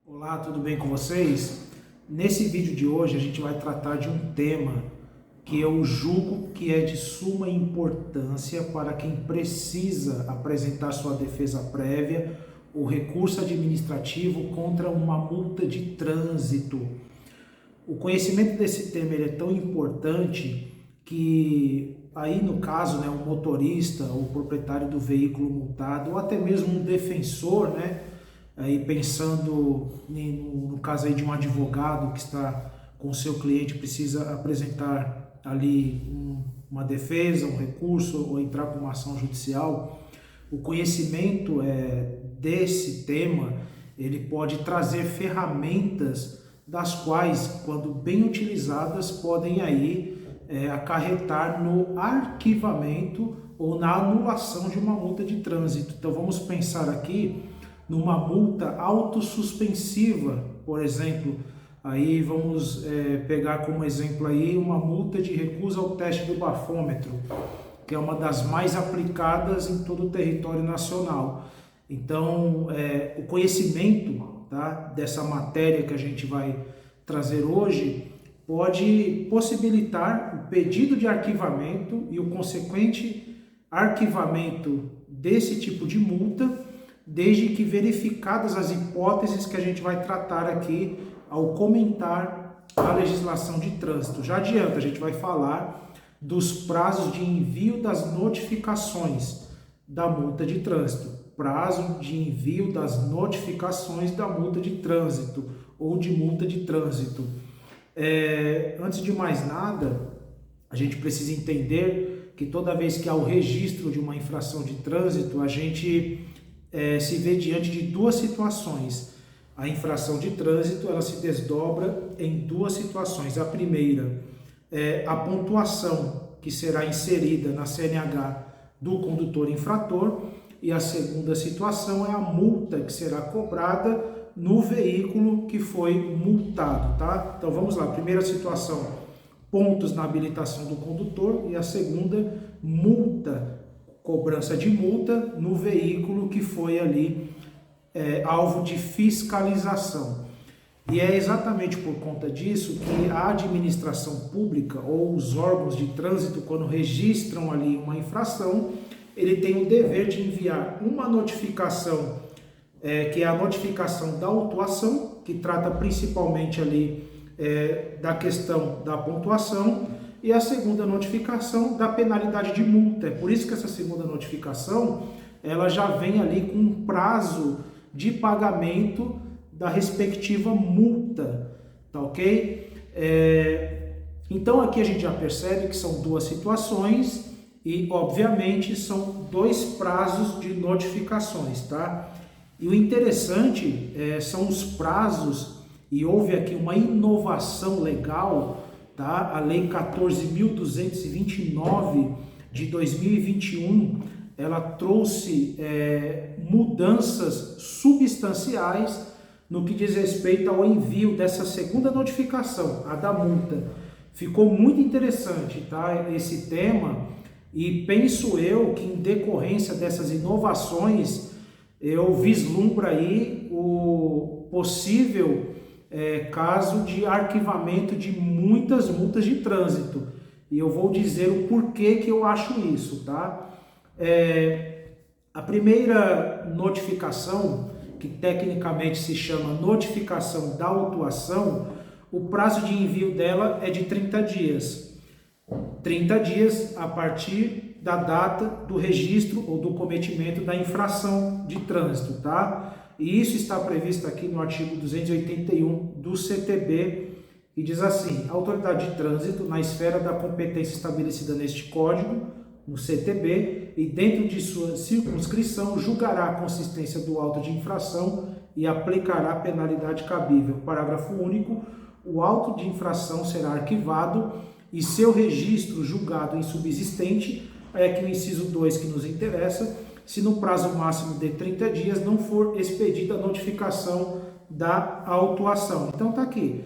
Olá, tudo bem com vocês? Nesse vídeo de hoje a gente vai tratar de um tema que eu julgo que é de suma importância para quem precisa apresentar sua defesa prévia ou recurso administrativo contra uma multa de trânsito. O conhecimento desse tema ele é tão importante que aí no caso, né, o motorista ou proprietário do veículo multado ou até mesmo um defensor, né, aí pensando no caso aí de um advogado que está com o seu cliente, precisa apresentar ali uma defesa, um recurso ou entrar com uma ação judicial, o conhecimento desse tema ele pode trazer ferramentas das quais, quando bem utilizadas, podem aí acarretar no arquivamento ou na anulação de uma multa de trânsito. Então vamos pensar aqui numa multa autossuspensiva, por exemplo. Aí vamos pegar como exemplo aí uma multa de recusa ao teste do bafômetro, que é uma das mais aplicadas em todo o território nacional. Então, o conhecimento, tá, dessa matéria que a gente vai trazer hoje pode possibilitar o pedido de arquivamento e o consequente arquivamento desse tipo de multa, desde que verificadas as hipóteses que a gente vai tratar aqui ao comentar a legislação de trânsito. Já adianta, a gente vai falar dos prazos de envio das notificações da multa de trânsito. Prazo de envio das notificações da multa de trânsito ou de multa de trânsito. Antes de mais nada, a gente precisa entender que toda vez que há o registro de uma infração de trânsito, a gente se vê diante de duas situações. A infração de trânsito ela se desdobra em duas situações. A primeira é a pontuação que será inserida na CNH do condutor infrator, e a segunda situação é a multa que será cobrada no veículo que foi multado, tá? Então vamos lá, primeira situação, pontos na habilitação do condutor, e a segunda, multa, cobrança de multa no veículo que foi ali alvo de fiscalização. E é exatamente por conta disso que a administração pública ou os órgãos de trânsito, quando registram ali uma infração, ele tem o dever de enviar uma notificação, que é a notificação da autuação, que trata principalmente ali da questão da pontuação, e a segunda notificação da penalidade de multa. É por isso que essa segunda notificação ela já vem ali com um prazo de pagamento da respectiva multa, tá ok? Então aqui a gente já percebe que são duas situações e obviamente são dois prazos de notificações, tá? E o interessante são os prazos, e houve aqui uma inovação legal, tá? A Lei 14.229 de 2021, ela trouxe mudanças substanciais no que diz respeito ao envio dessa segunda notificação, a da multa. Ficou muito interessante, tá, esse tema, e penso eu que em decorrência dessas inovações, eu vislumbro aí o possível caso de arquivamento de muitas multas de trânsito. E eu vou dizer o porquê que eu acho isso, tá? A primeira notificação, que tecnicamente se chama notificação da autuação, o prazo de envio dela é de 30 dias. 30 dias a partir da data do registro ou do cometimento da infração de trânsito, tá? E isso está previsto aqui no artigo 281 do CTB, e diz assim: a autoridade de trânsito, na esfera da competência estabelecida neste código, no CTB, e dentro de sua circunscrição, julgará a consistência do auto de infração e aplicará a penalidade cabível. Parágrafo único. O auto de infração será arquivado e seu registro julgado insubsistente, é aqui o inciso 2 que nos interessa, se no prazo máximo de 30 dias não for expedida a notificação da autuação. Então tá aqui,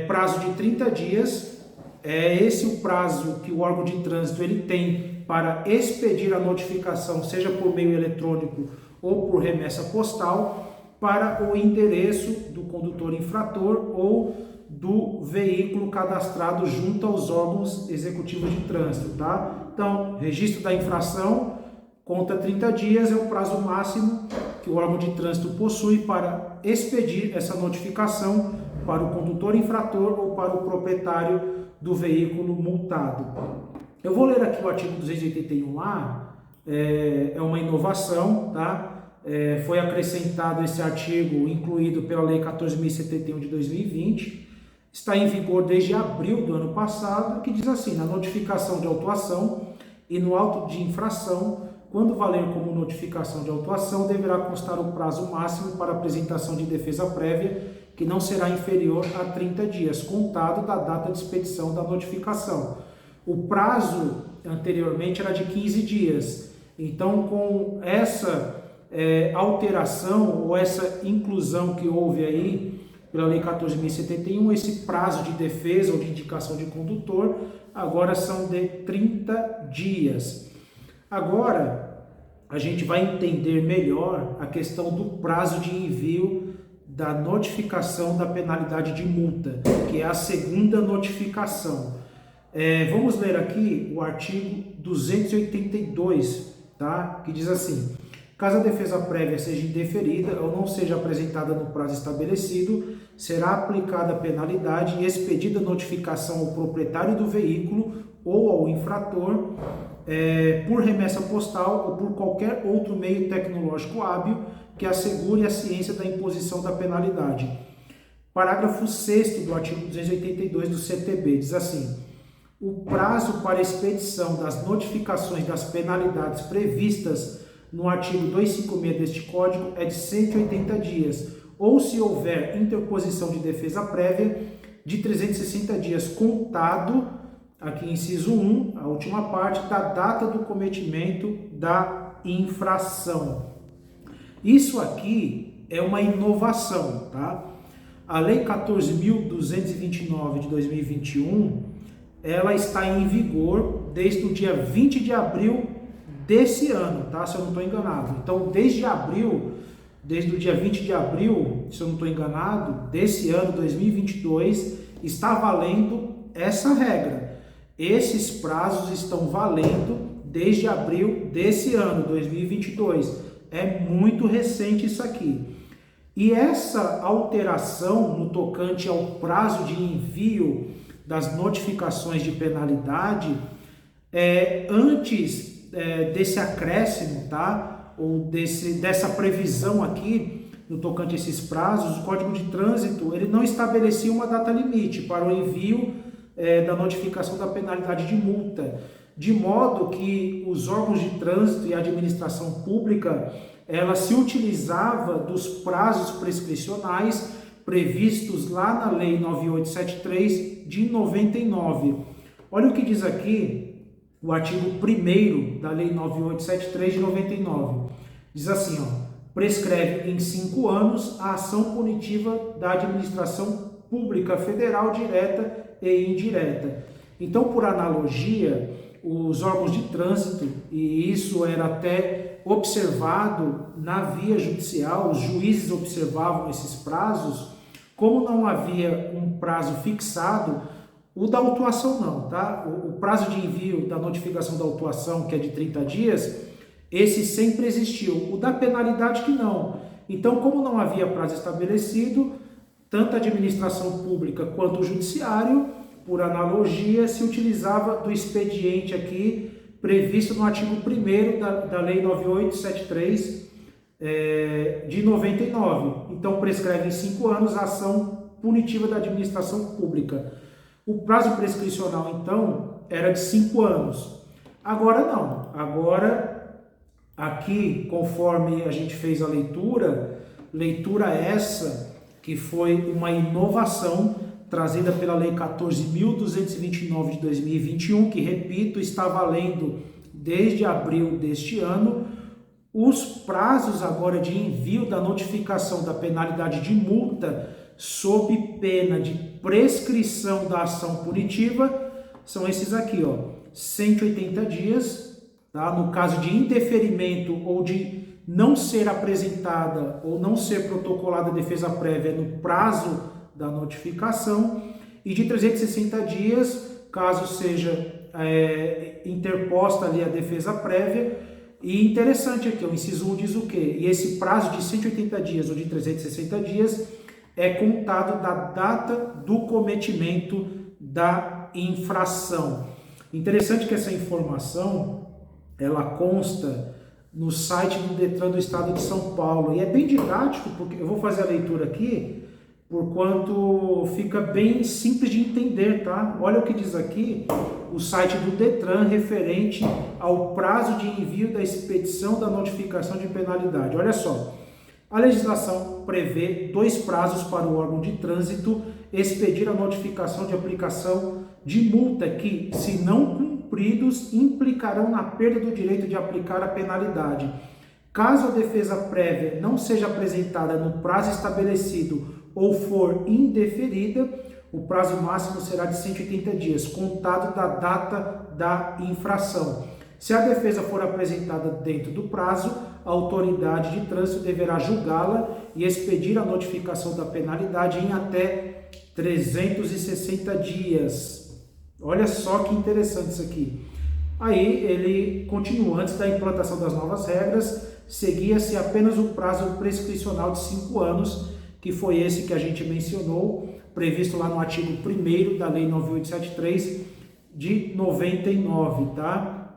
prazo de 30 dias, é esse o prazo que o órgão de trânsito ele tem para expedir a notificação, seja por meio eletrônico ou por remessa postal. para o endereço do condutor infrator ou do veículo cadastrado junto aos órgãos executivos de trânsito, tá? Então, registro da infração, conta 30 dias, é o prazo máximo que o órgão de trânsito possui para expedir essa notificação para o condutor infrator ou para o proprietário do veículo multado. Eu vou ler aqui o artigo 281A, é uma inovação, tá? Foi acrescentado esse artigo, incluído pela Lei 14.071 de 2020, está em vigor desde abril do ano passado, que diz assim: na notificação de autuação e no auto de infração, quando valer como notificação de autuação, deverá constar o prazo máximo para apresentação de defesa prévia, que não será inferior a 30 dias, contado da data de expedição da notificação. O prazo anteriormente era de 15 dias. Então, com essa alteração ou essa inclusão que houve aí pela Lei 14.071, esse prazo de defesa ou de indicação de condutor agora são de 30 dias. Agora, a gente vai entender melhor a questão do prazo de envio da notificação da penalidade de multa, que é a segunda notificação. Vamos ler aqui o artigo 282, tá? Que diz assim: caso a defesa prévia seja indeferida ou não seja apresentada no prazo estabelecido, será aplicada a penalidade e expedida notificação ao proprietário do veículo ou ao infrator por remessa postal ou por qualquer outro meio tecnológico hábil que assegure a ciência da imposição da penalidade. Parágrafo 6º do artigo 282 do CTB diz assim: o prazo para expedição das notificações das penalidades previstas no artigo 256 deste Código é de 180 dias, ou se houver interposição de defesa prévia, de 360 dias contado, aqui inciso 1, a última parte, da data do cometimento da infração. Isso aqui é uma inovação, tá? A Lei 14.229 de 2021, ela está em vigor desde o dia 20 de abril desse ano, tá? Se eu não estou enganado. Então, desde o dia 20 de abril, se eu não estou enganado, desse ano, 2022, está valendo essa regra. Esses prazos estão valendo desde abril desse ano, 2022. É muito recente isso aqui. E essa alteração no tocante ao prazo de envio das notificações de penalidade, antes desse acréscimo, tá? Ou dessa previsão aqui, no tocante a esses prazos, o Código de Trânsito ele não estabelecia uma data limite para o envio da notificação da penalidade de multa, de modo que os órgãos de trânsito e a administração pública, ela se utilizava dos prazos prescricionais previstos lá na Lei 9873 de 99. Olha o que diz aqui o artigo 1º da Lei 9873 de 99. Diz assim, prescreve em 5 anos a ação punitiva da administração pública federal direta e indireta. Então, por analogia, os órgãos de trânsito, e isso era até observado na via judicial, os juízes observavam esses prazos, como não havia um prazo fixado, o da autuação não, tá? O prazo de envio da notificação da autuação, que é de 30 dias, esse sempre existiu. O da penalidade que não. Então, como não havia prazo estabelecido, tanto a administração pública quanto o judiciário, por analogia, se utilizava do expediente aqui previsto no artigo 1º da Lei 9873 de 99. Então, prescreve em 5 anos a ação punitiva da administração pública. O prazo prescricional, então, era de 5 anos. Agora não. Agora, aqui, conforme a gente fez a leitura essa que foi uma inovação trazida pela Lei 14.229 de 2021, que, repito, está valendo desde abril deste ano. Os prazos agora de envio da notificação da penalidade de multa sob pena de prescrição da ação punitiva são esses aqui, 180 dias, tá? No caso de indeferimento ou de não ser apresentada ou não ser protocolada a defesa prévia no prazo da notificação, e de 360 dias, caso seja interposta ali a defesa prévia. E interessante aqui, o inciso 1 diz o quê? E esse prazo de 180 dias ou de 360 dias é contado da data do cometimento da infração. Interessante que essa informação, ela consta no site do Detran do Estado de São Paulo, e é bem didático, porque eu vou fazer a leitura aqui, porquanto fica bem simples de entender, tá? Olha o que diz aqui o site do Detran referente ao prazo de envio da expedição da notificação de penalidade. Olha só, a legislação prevê 2 prazos para o órgão de trânsito expedir a notificação de aplicação de multa que, se não cumpridos, implicarão na perda do direito de aplicar a penalidade. Caso a defesa prévia não seja apresentada no prazo estabelecido ou for indeferida, o prazo máximo será de 180 dias, contado da data da infração. Se a defesa for apresentada dentro do prazo, a autoridade de trânsito deverá julgá-la e expedir a notificação da penalidade em até 360 dias. Olha só que interessante isso aqui. Aí ele continua: antes da implantação das novas regras, seguia-se apenas o prazo prescricional de 5 anos, que foi esse que a gente mencionou, previsto lá no artigo 1º da Lei 9873 de 99, tá?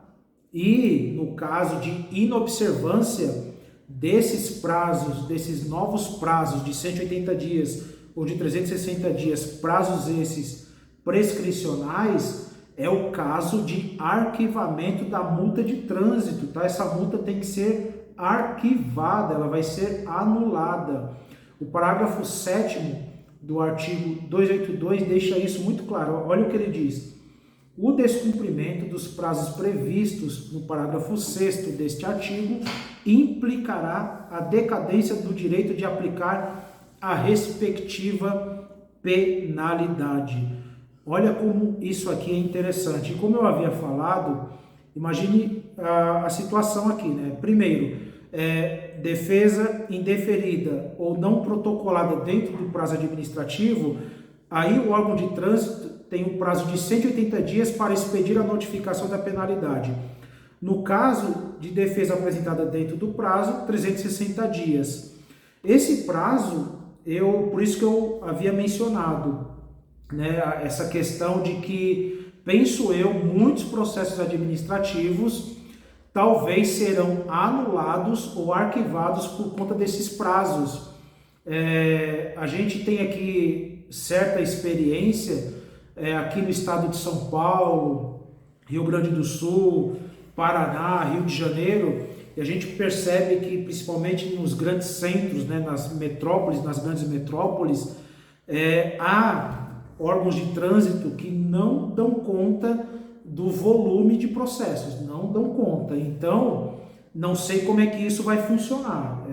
E no caso de inobservância desses prazos, desses novos prazos de 180 dias ou de 360 dias, prazos esses prescricionais, é o caso de arquivamento da multa de trânsito, tá? Essa multa tem que ser arquivada, ela vai ser anulada. O parágrafo 7º do artigo 282 deixa isso muito claro. Olha o que ele diz: o descumprimento dos prazos previstos no parágrafo 6º deste artigo implicará a decadência do direito de aplicar a respectiva penalidade. Olha como isso aqui é interessante. E como eu havia falado, imagine a situação aqui, né? Primeiro, defesa indeferida ou não protocolada dentro do prazo administrativo, aí o órgão de trânsito tem um prazo de 180 dias para expedir a notificação da penalidade. No caso de defesa apresentada dentro do prazo, 360 dias. Esse prazo, por isso que eu havia mencionado, né, essa questão de que, penso eu, muitos processos administrativos talvez serão anulados ou arquivados por conta desses prazos. A gente tem aqui certa experiência aqui no estado de São Paulo, Rio Grande do Sul, Paraná, Rio de Janeiro, e a gente percebe que principalmente nos grandes centros, né, nas grandes metrópoles, há órgãos de trânsito que não dão conta do volume de processos, não dão conta. Então, não sei como é que isso vai funcionar.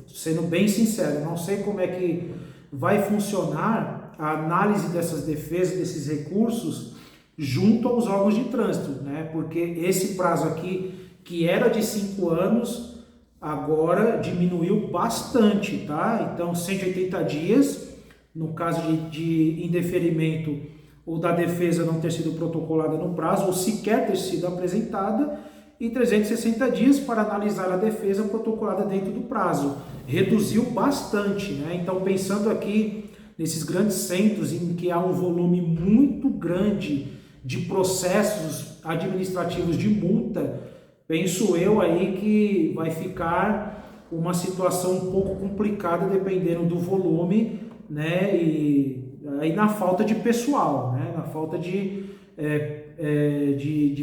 Sendo bem sincero, não sei como é que vai funcionar a análise dessas defesas, desses recursos, junto aos órgãos de trânsito, né? Porque esse prazo aqui, que era de 5 anos, agora diminuiu bastante, tá? Então, 180 dias, no caso de indeferimento ou da defesa não ter sido protocolada no prazo, ou sequer ter sido apresentada, e 360 dias para analisar a defesa protocolada dentro do prazo. Reduziu bastante, né? Então, pensando aqui nesses grandes centros em que há um volume muito grande de processos administrativos de multa, penso eu aí que vai ficar uma situação um pouco complicada dependendo do volume, né? E aí na falta de pessoal, né? Na falta de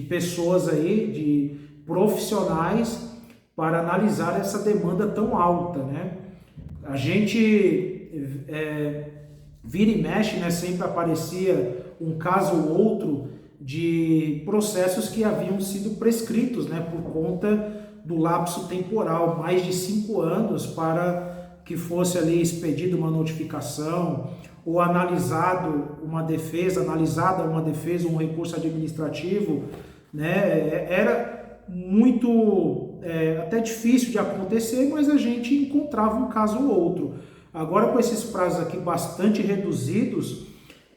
pessoas aí, de profissionais para analisar essa demanda tão alta, né? A gente vira e mexe, né? Sempre aparecia um caso ou outro de processos que haviam sido prescritos, né? Por conta do lapso temporal, mais de 5 anos para que fosse ali expedida uma notificação ou analisada uma defesa, um recurso administrativo, né? Era muito até difícil de acontecer, mas a gente encontrava um caso ou outro. Agora, com esses prazos aqui bastante reduzidos,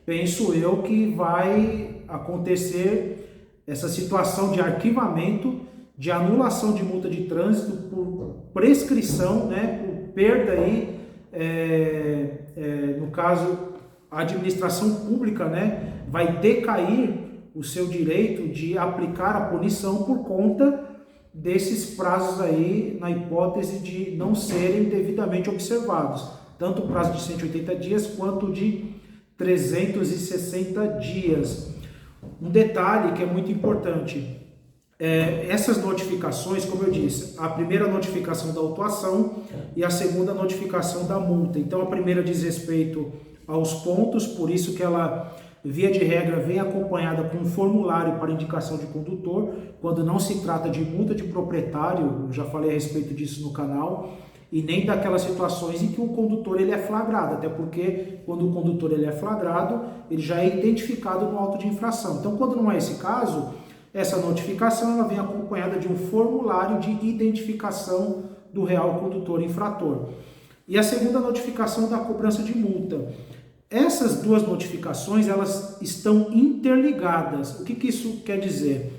penso eu que vai acontecer essa situação de arquivamento, de anulação de multa de trânsito por prescrição, né, por perda aí, no caso, a administração pública, né, vai decair o seu direito de aplicar a punição por conta desses prazos aí, na hipótese de não serem devidamente observados, tanto o prazo de 180 dias quanto de 360 dias. Um detalhe que é muito importante, essas notificações, como eu disse, a primeira notificação da autuação e a segunda notificação da multa. Então a primeira diz respeito aos pontos, por isso que ela, via de regra, vem acompanhada com um formulário para indicação de condutor, quando não se trata de multa de proprietário, eu já falei a respeito disso no canal, e nem daquelas situações em que o condutor ele é flagrado, até porque quando o condutor ele é flagrado, ele já é identificado no auto de infração. Então, quando não é esse caso, essa notificação ela vem acompanhada de um formulário de identificação do real condutor infrator. E a segunda notificação da cobrança de multa. Essas duas notificações, elas estão interligadas. O que isso quer dizer?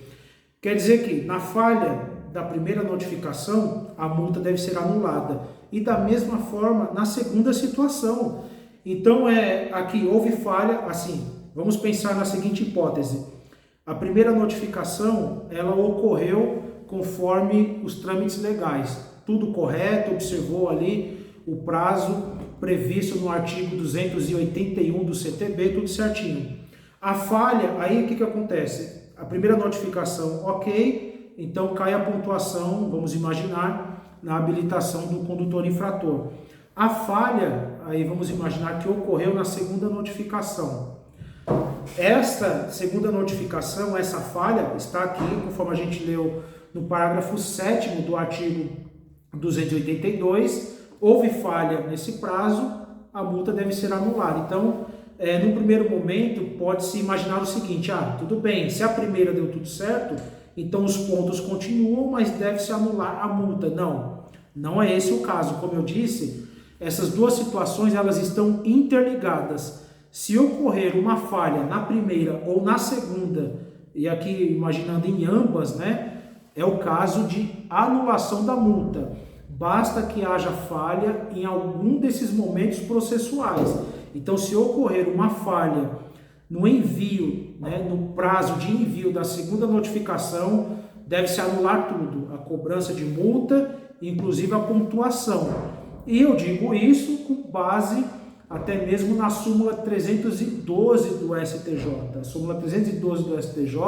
Quer dizer que na falha da primeira notificação, a multa deve ser anulada. E da mesma forma, na segunda situação. Então, aqui houve falha, assim, vamos pensar na seguinte hipótese. A primeira notificação, ela ocorreu conforme os trâmites legais. Tudo correto, observou ali o prazo previsto no artigo 281 do CTB, tudo certinho. A falha, aí o que acontece? A primeira notificação, ok, então cai a pontuação, vamos imaginar, na habilitação do condutor infrator. A falha, aí vamos imaginar que ocorreu na segunda notificação. Esta segunda notificação, essa falha, está aqui, conforme a gente leu no parágrafo 7º do artigo 282, houve falha nesse prazo, a multa deve ser anulada. Então, no primeiro momento, pode-se imaginar o seguinte, tudo bem, se a primeira deu tudo certo, então os pontos continuam, mas deve-se anular a multa. Não, não é esse o caso. Como eu disse, essas duas situações elas estão interligadas. Se ocorrer uma falha na primeira ou na segunda, e aqui imaginando em ambas, né, é o caso de anulação da multa. Basta que haja falha em algum desses momentos processuais. Então, se ocorrer uma falha no envio, né, no prazo de envio da segunda notificação, deve-se anular tudo, a cobrança de multa, inclusive a pontuação. E eu digo isso com base até mesmo na súmula 312 do STJ. A súmula 312 do STJ,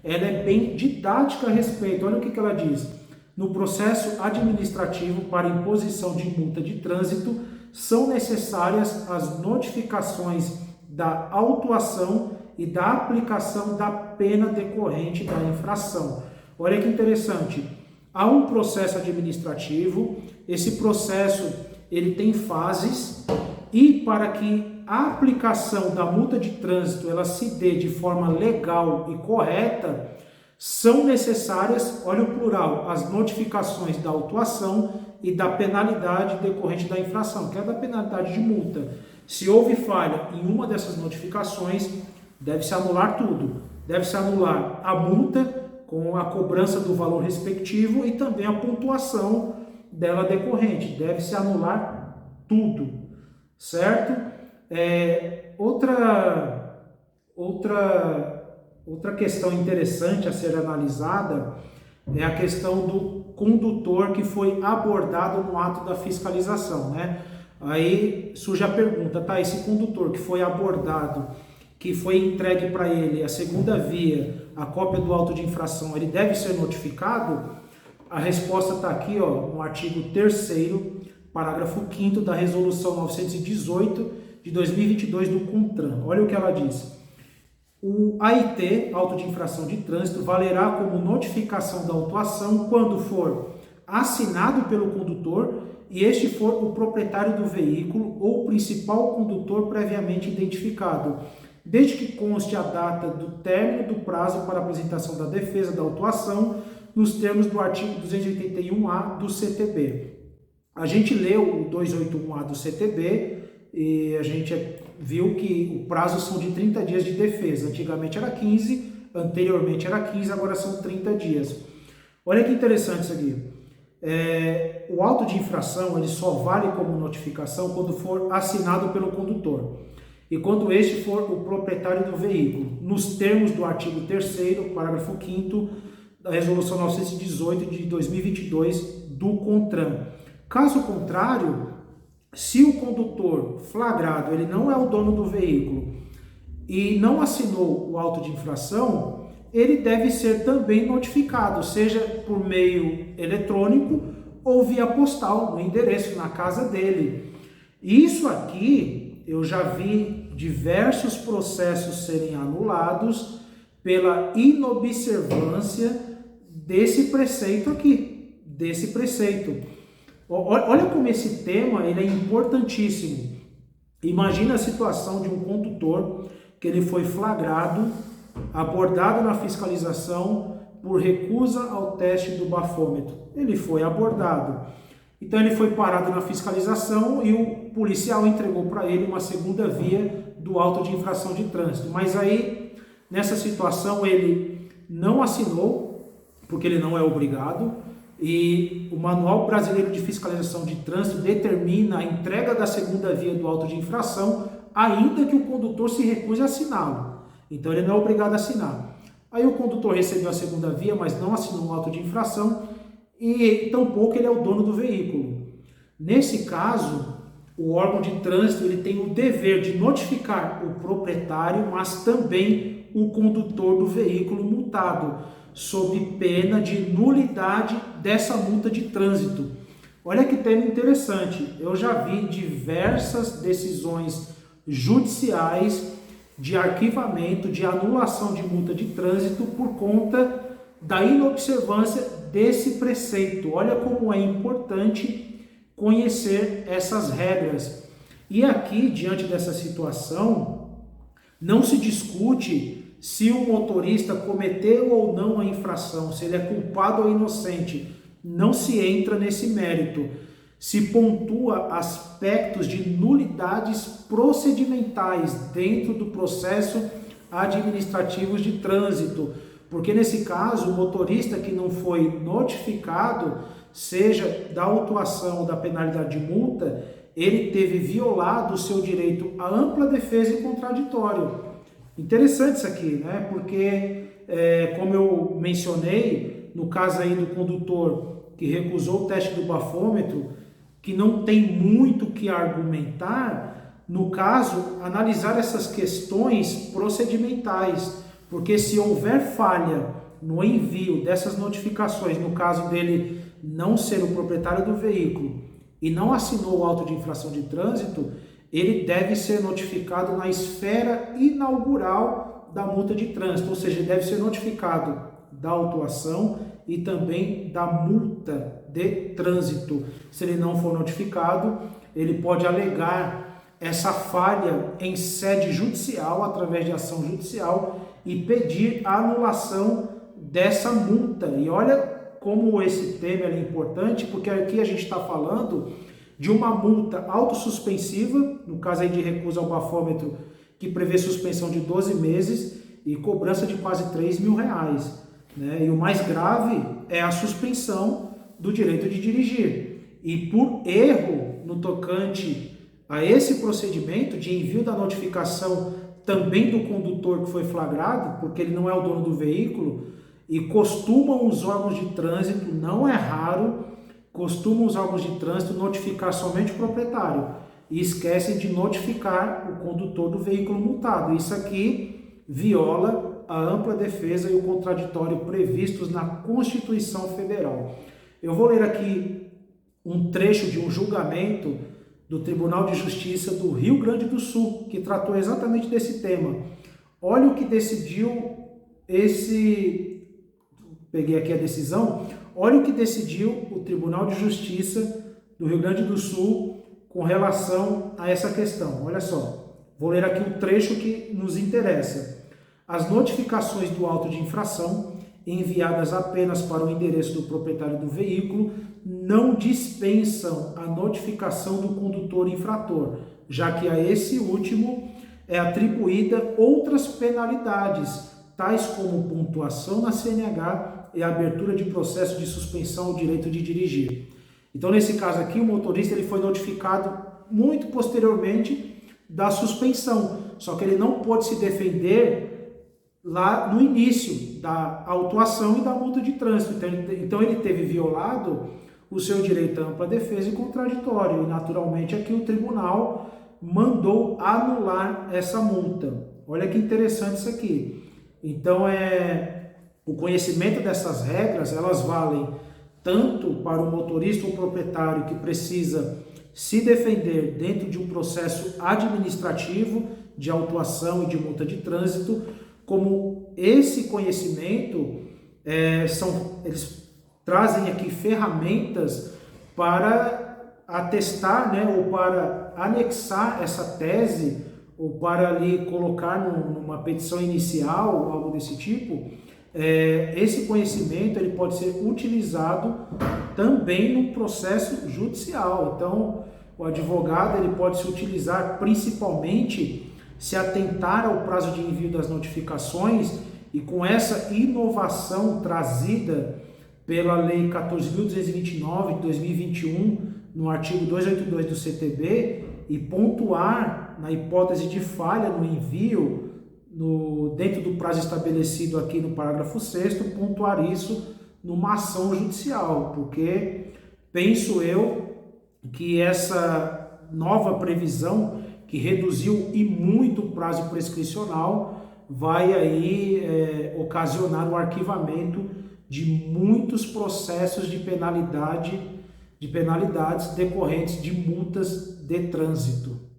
ela é bem didática a respeito. Olha o que ela diz. No processo administrativo para imposição de multa de trânsito, são necessárias as notificações da autuação e da aplicação da pena decorrente da infração. Olha que interessante. Há um processo administrativo, esse processo ele tem fases, e para que a aplicação da multa de trânsito ela se dê de forma legal e correta, são necessárias, olha o plural, as notificações da autuação e da penalidade decorrente da infração, que é da penalidade de multa. Se houve falha em uma dessas notificações, deve-se anular tudo. Deve-se anular a multa com a cobrança do valor respectivo e também a pontuação dela decorrente. Deve-se anular tudo, certo? Outra questão interessante a ser analisada é a questão do condutor que foi abordado no ato da fiscalização, né? Aí surge a pergunta, esse condutor que foi abordado, que foi entregue para ele a segunda via, a cópia do auto de infração, ele deve ser notificado? A resposta está aqui, no artigo 3º, parágrafo 5º da resolução 918 de 2022 do CONTRAN. Olha o que ela diz. O AIT, auto de infração de trânsito, valerá como notificação da autuação quando for assinado pelo condutor e este for o proprietário do veículo ou o principal condutor previamente identificado, desde que conste a data do término do prazo para apresentação da defesa da autuação nos termos do artigo 281A do CTB. A gente leu o 281A do CTB e a gente viu que o prazo são de 30 dias de defesa. Antigamente era 15, anteriormente era 15, agora são 30 dias. Olha que interessante isso aqui. O auto de infração ele só vale como notificação quando for assinado pelo condutor e quando este for o proprietário do veículo, nos termos do artigo 3º, parágrafo 5º da Resolução 918 de 2022 do CONTRAN. Caso contrário, se o condutor flagrado ele não é o dono do veículo e não assinou o auto de infração, ele deve ser também notificado, seja por meio eletrônico ou via postal, no endereço, na casa dele. Isso aqui, eu já vi diversos processos serem anulados pela inobservância desse preceito aqui, desse preceito. Olha como esse tema ele é importantíssimo. Imagina a situação de um condutor que ele foi flagrado, abordado na fiscalização por recusa ao teste do bafômetro. Ele foi abordado. Então ele foi parado na fiscalização e o policial entregou para ele uma segunda via do auto de infração de trânsito. Mas aí, nessa situação, ele não assinou, porque ele não é obrigado, e o Manual Brasileiro de Fiscalização de Trânsito determina a entrega da segunda via do auto de infração, ainda que o condutor se recuse a assiná-lo. Então ele não é obrigado a assinar. Aí o condutor recebeu a segunda via, mas não assinou o auto de infração e tampouco ele é o dono do veículo. Nesse caso, o órgão de trânsito ele tem o dever de notificar o proprietário, mas também o condutor do veículo multado, sob pena de nulidade dessa multa de trânsito. Olha que tema interessante. Eu já vi diversas decisões judiciais de arquivamento, de anulação de multa de trânsito por conta da inobservância desse preceito. Olha como é importante conhecer essas regras. E aqui, diante dessa situação, não se discute se o motorista cometeu ou não a infração, se ele é culpado ou inocente. Não se entra nesse mérito. Se pontua aspectos de nulidades procedimentais dentro do processo administrativo de trânsito, porque nesse caso o motorista que não foi notificado, seja da autuação ou da penalidade de multa, ele teve violado o seu direito à ampla defesa e contraditório. Interessante isso aqui, né? Porque, como eu mencionei, no caso aí do condutor que recusou o teste do bafômetro, que não tem muito que argumentar, no caso, analisar essas questões procedimentais, porque se houver falha no envio dessas notificações, no caso dele não ser o proprietário do veículo e não assinou o auto de infração de trânsito, ele deve ser notificado na esfera inaugural da multa de trânsito, ou seja, ele deve ser notificado da autuação e também da multa de trânsito. Se ele não for notificado, ele pode alegar essa falha em sede judicial, através de ação judicial, e pedir a anulação dessa multa. E olha como esse tema é importante, porque aqui a gente está falando de uma multa autossuspensiva, no caso aí de recusa ao bafômetro, que prevê suspensão de 12 meses e cobrança de quase R$3.000. Né? E o mais grave é a suspensão do direito de dirigir. E por erro no tocante a esse procedimento de envio da notificação também do condutor que foi flagrado, porque ele não é o dono do veículo, e costumam os órgãos de trânsito, não é raro, costumam os órgãos de trânsito notificar somente o proprietário e esquecem de notificar o condutor do veículo multado. Isso aqui viola a ampla defesa e o contraditório previstos na Constituição Federal. Eu vou ler aqui um trecho de um julgamento do Tribunal de Justiça do Rio Grande do Sul, que tratou exatamente desse tema. Olha o que decidiu peguei aqui a decisão, olha o que decidiu o Tribunal de Justiça do Rio Grande do Sul com relação a essa questão. Olha só, vou ler aqui o trecho que nos interessa. As notificações do auto de infração enviadas apenas para o endereço do proprietário do veículo não dispensam a notificação do condutor infrator, já que a esse último é atribuída outras penalidades, tais como pontuação na CNH e a abertura de processo de suspensão ao direito de dirigir. Então, nesse caso aqui, o motorista ele foi notificado muito posteriormente da suspensão, só que ele não pôde se defender lá no início da autuação e da multa de trânsito. Então ele teve violado o seu direito à ampla defesa e contraditório, e naturalmente aqui o tribunal mandou anular essa multa. Olha que interessante isso aqui. Então o conhecimento dessas regras, elas valem tanto para o motorista ou proprietário que precisa se defender dentro de um processo administrativo de autuação e de multa de trânsito, como esse conhecimento, eles trazem aqui ferramentas para atestar, né, ou para anexar essa tese, ou para ali colocar numa petição inicial, algo desse tipo. Esse conhecimento ele pode ser utilizado também no processo judicial. Então, o advogado ele pode se utilizar principalmente se atentar ao prazo de envio das notificações, e com essa inovação trazida pela Lei 14.229 de 2021, no artigo 282 do CTB, e pontuar na hipótese de falha no envio, dentro do prazo estabelecido aqui no parágrafo 6º, pontuar isso numa ação judicial, porque penso eu que essa nova previsão, que reduziu e muito o prazo prescricional, vai aí ocasionar o arquivamento de muitos processos de penalidades decorrentes de multas de trânsito.